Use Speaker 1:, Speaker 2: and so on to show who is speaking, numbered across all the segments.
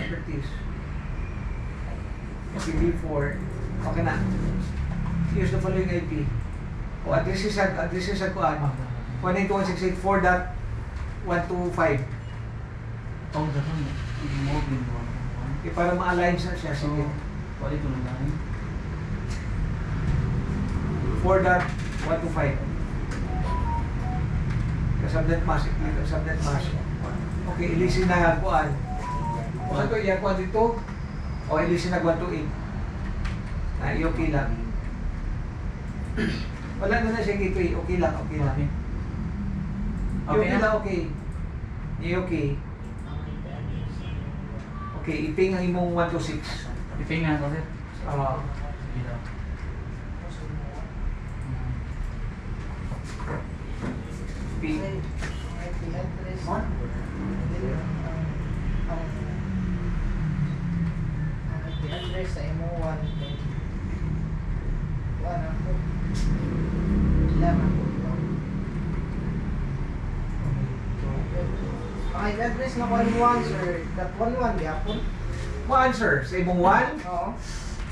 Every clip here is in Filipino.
Speaker 1: practice. Okay, before. Okay na. Use the following IP. O, address sa kuan. 192.168.4.125.
Speaker 2: Oh, dapat mo. I-mobile mo.
Speaker 1: Okay, para ma-align siya. Sige.
Speaker 2: Wala ito na lang.
Speaker 1: 4.125. Subnet mask. Subnet mask. Okay, ilisin na kuan. O, ito, yan kuan dito. O, ilisin na 128. Na, okay lang. Wala na siya gateway. Okay lang, okay lang. Okay lang, okay. Okay. Okay, iping ang imong 126.
Speaker 2: Iping nga kasi.
Speaker 1: Oo.
Speaker 2: Sige daw.
Speaker 1: Iping.
Speaker 3: Address sa imo 1 ako. Ilan ako. Okay, address na 1 sir. That 1 yapon.
Speaker 1: Kuan, sir. Sa imong 1.
Speaker 3: Oo.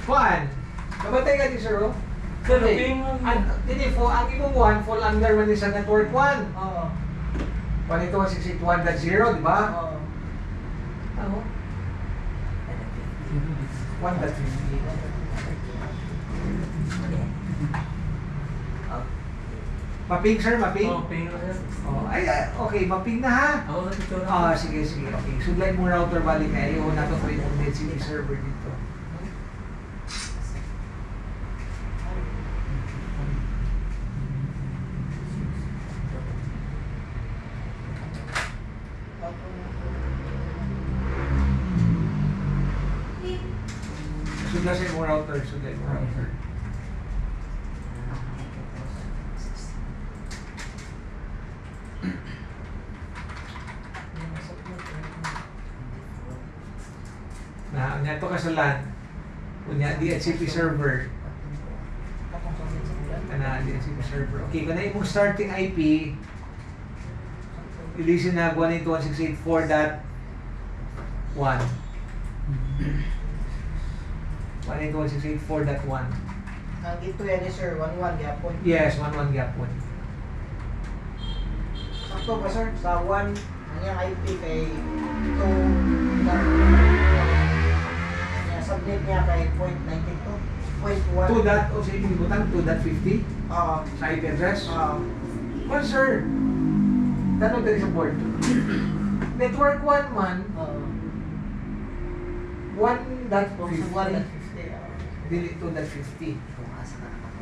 Speaker 1: Kuan. Kabatay ka ni sir, oh.
Speaker 2: Sir,
Speaker 1: Okay.
Speaker 2: iping.
Speaker 1: Ang imong 1 fall under man sa network 1.
Speaker 3: Oo.
Speaker 1: 192.168.1.0, di ba?
Speaker 3: Oo.
Speaker 1: Ano? 1.50. Maping, sir, maping?
Speaker 2: Oh, ping na sir.
Speaker 1: Oh, okay, maping na ha.
Speaker 2: Ako sa picture
Speaker 1: Ah, sige, sige. Okay. Sudlay mo router balik kayo. Nato ko yung DHCP server dito. Sudlay sa yung router. Sudlay mo router. Na, neto ka sa LAN. Kunya, DHCP server. Kana, DHCP server. Okay, kana imong starting IP, ilisin na 192.168.4.1. 192.168.4.1.
Speaker 3: Ang dito yan ni sir, 1 yapon.
Speaker 1: Yes, 1 gap 1.
Speaker 3: Sakto ba sir? Sa 1, ang yung IP kay 2, subnet niya kay 0.92, 0.1.
Speaker 1: 2 dot, o sa imong butang, 2.50
Speaker 3: Oo.
Speaker 1: sa IP address.
Speaker 3: Oo.
Speaker 1: Well, sir, tanong din sa board. Network 1 man,
Speaker 3: Oo.
Speaker 1: 1.50.
Speaker 3: 1.50.
Speaker 1: Dili 2.50.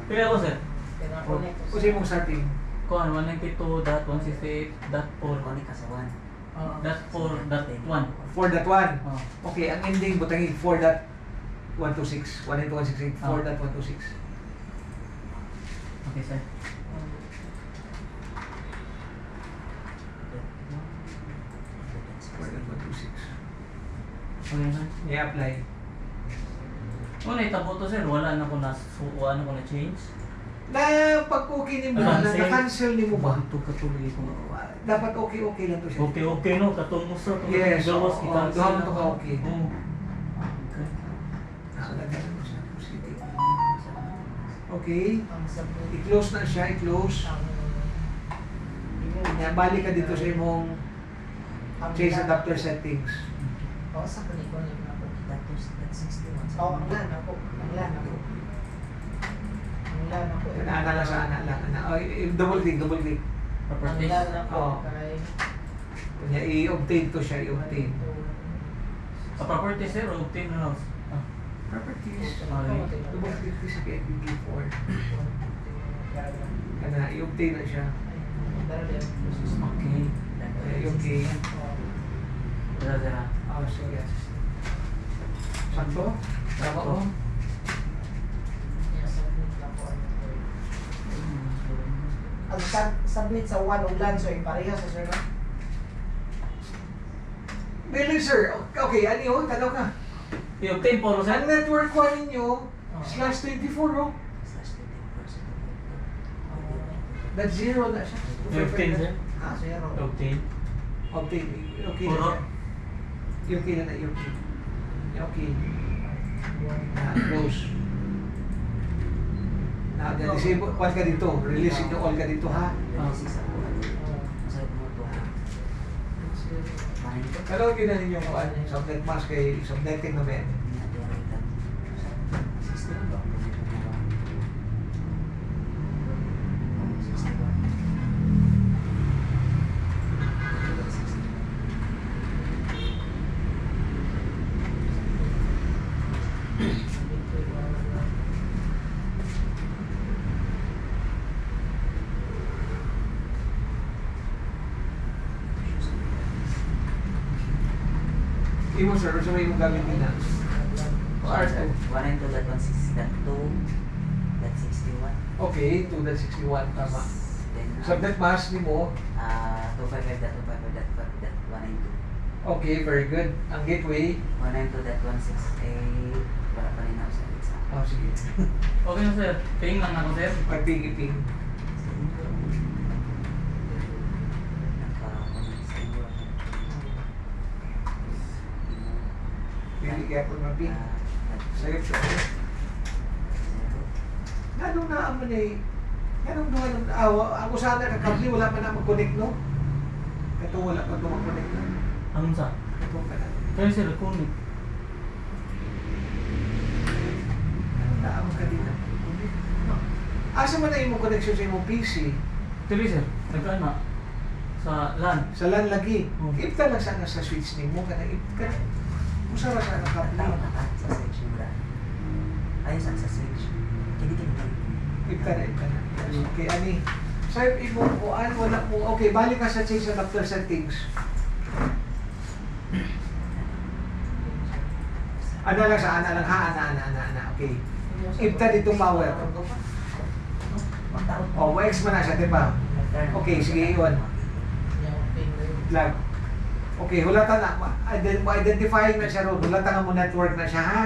Speaker 2: Pili ako sir.
Speaker 3: Pinaconnect ko
Speaker 1: O sa imong starting.
Speaker 2: Kuhan, 192.168.4.
Speaker 3: Oo.
Speaker 2: .4.1.
Speaker 1: 4.1.
Speaker 2: Oh.
Speaker 1: Okay, ang ending butangin 4.126. 192.168. 4.126.
Speaker 2: Okay sir. Okay na.
Speaker 1: I-apply.
Speaker 2: Kung naitabo to sir, wala na ko na change.
Speaker 1: Na pag-okay ni mo,
Speaker 2: Cancel.
Speaker 1: na-cancel ni mo ba?
Speaker 2: Ito katuloy ko.
Speaker 1: Dapat okay lang to siya.
Speaker 2: Okay no, katong mo sir.
Speaker 1: Yes,
Speaker 2: gawas
Speaker 1: oo,
Speaker 2: kita.
Speaker 1: gawa mo to ka okay.
Speaker 2: Oo. Okay.
Speaker 1: Nakalagay mo siya. Okay.
Speaker 3: Ang subnet.
Speaker 1: I-close na siya, i-close. Yan, balik ka dito sa imong change adapter settings.
Speaker 3: Oo, sa connect na po. Oo, ang LAN ako. Ang LAN ako. Ang LAN ako.
Speaker 1: Ana lang sa ana lang. Double click.
Speaker 3: Ang
Speaker 2: Properties.
Speaker 3: LAN ako.
Speaker 1: Oo.
Speaker 3: Kay...
Speaker 1: Kanya i-obtain to siya, i-obtain.
Speaker 2: Sa properties sir, obtain na lang.
Speaker 1: Properties.
Speaker 2: Okay.
Speaker 1: Double click ko sa IPv4. Kana, i-obtain na siya.
Speaker 2: Okay.
Speaker 1: Okay.
Speaker 2: Dala dala.
Speaker 1: Oh, sige. Sakto? Tama ko?
Speaker 3: Ang submit sa 1 og LAN, so ipareha sa sir na?
Speaker 1: Really, sir. Okay, ano yun? Tanaw ka.
Speaker 2: I-obtain po sir.
Speaker 1: Ang network ko ninyo, /24, oh. That zero na siya.
Speaker 2: I-obtain sir.
Speaker 3: Ah, zero.
Speaker 2: Obtain.
Speaker 1: Okay, okay na
Speaker 2: Puro?
Speaker 1: siya. Okay na na, okay. Okay. Close. Disable, kuhan ka dito. Releasing the all ka dito, ha?
Speaker 2: Ah.
Speaker 1: Pero ginanin yung kuhan, yung subnet mask kay subnetting na men. Imo sir, so may mong gamitin na. R2.
Speaker 3: 192.2.61.
Speaker 1: Okay, 2.61, tama.
Speaker 3: Then,
Speaker 1: Subnet mask ni mo,
Speaker 3: 255.255.192.
Speaker 1: okay, very good. Ang gateway,
Speaker 3: 192.168. Wala pa rin ako sa isa.
Speaker 1: oh sige,
Speaker 2: Okay na sir. Ping lang ako sir.
Speaker 1: pag-ping-ping. Pili kaya po ng ping. Sa'yo siya. Ganong na ang manay, ganong duha ng awa. Ako sana kakabli, wala pa na mag-connect, no? Ito wala pa ito mag-connect na.
Speaker 2: Anong sa?
Speaker 1: Ito ka na.
Speaker 2: Kaya sir, kunik.
Speaker 1: Ganong na ang kanina. Asa man na imong connection sa imong PC?
Speaker 2: Tuloy sir, nagkana. Sa LAN.
Speaker 1: Sa LAN lagi.
Speaker 2: Oh.
Speaker 1: Ipta lang sana sa switch ni mo. Kanang ipta. Usara sa kakabli.
Speaker 3: Tao na ka sa switch ni Brad. Ayun sa switch. Kini-kini.
Speaker 1: Ipta na, ipta na. Okay, ani. Sa imong kuan, wala mo. Okay, balik ka sa change adapter settings. Ano lang sa ana lang ha, ana. Okay. Ipta ditong power. Oh, wax man na siya, di ba? Okay, sige, yun. Lag. Okay, hulatan na. Identifying na siya ron. Hulatan mo network na siya, ha?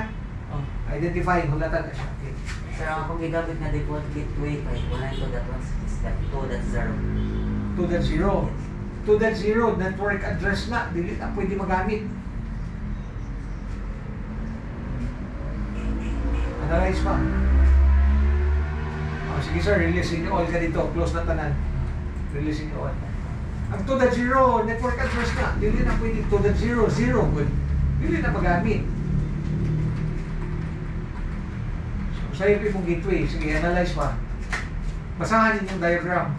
Speaker 2: Oh.
Speaker 1: Identifying, hulatan na siya. Okay.
Speaker 3: Sir, ang akong gigamit na default gateway kay 192.168.2.0.
Speaker 1: 2.0. 2.0, network address na. Dili na pwede magamit. Analyze pa. Oh, sige sir, releasing all ka dito. Close na tanan. Releasing all. Ang 2.0, network address na. Dili na pwede 2.0, 0. Good. Dili na magamit. So, sa'yo yung gateway. Sige, analyze pa. Basahan yung diagram.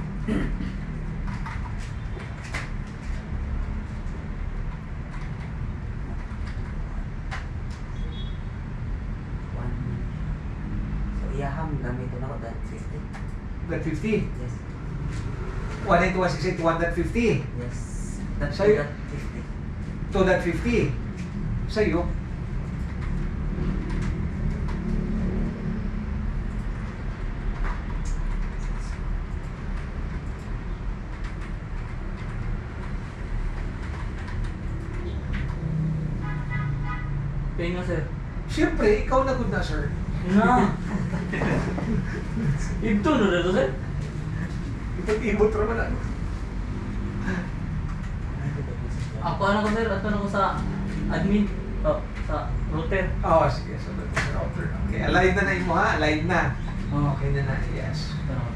Speaker 3: So, iyahang gamit na ako that 50.
Speaker 1: That 50.
Speaker 3: Yes.
Speaker 1: 192.168, 1.50.
Speaker 3: Yes. That's
Speaker 1: Sa'yo?
Speaker 3: that 50.
Speaker 1: 2.50. Sa'yo.
Speaker 2: Ping na sir.
Speaker 1: Siyempre, ikaw na good na, sir.
Speaker 2: Na. Ito na dito sir.
Speaker 1: Ipag-ibot naman ano.
Speaker 2: Ako ano ko sir, ato na ko sa admin. Oh, sa router.
Speaker 1: Oo, sige. So, router. Okay, aligned na na imo ha. Aligned na.
Speaker 2: Oh.
Speaker 1: Okay na na. Yes.
Speaker 2: Ito na ako.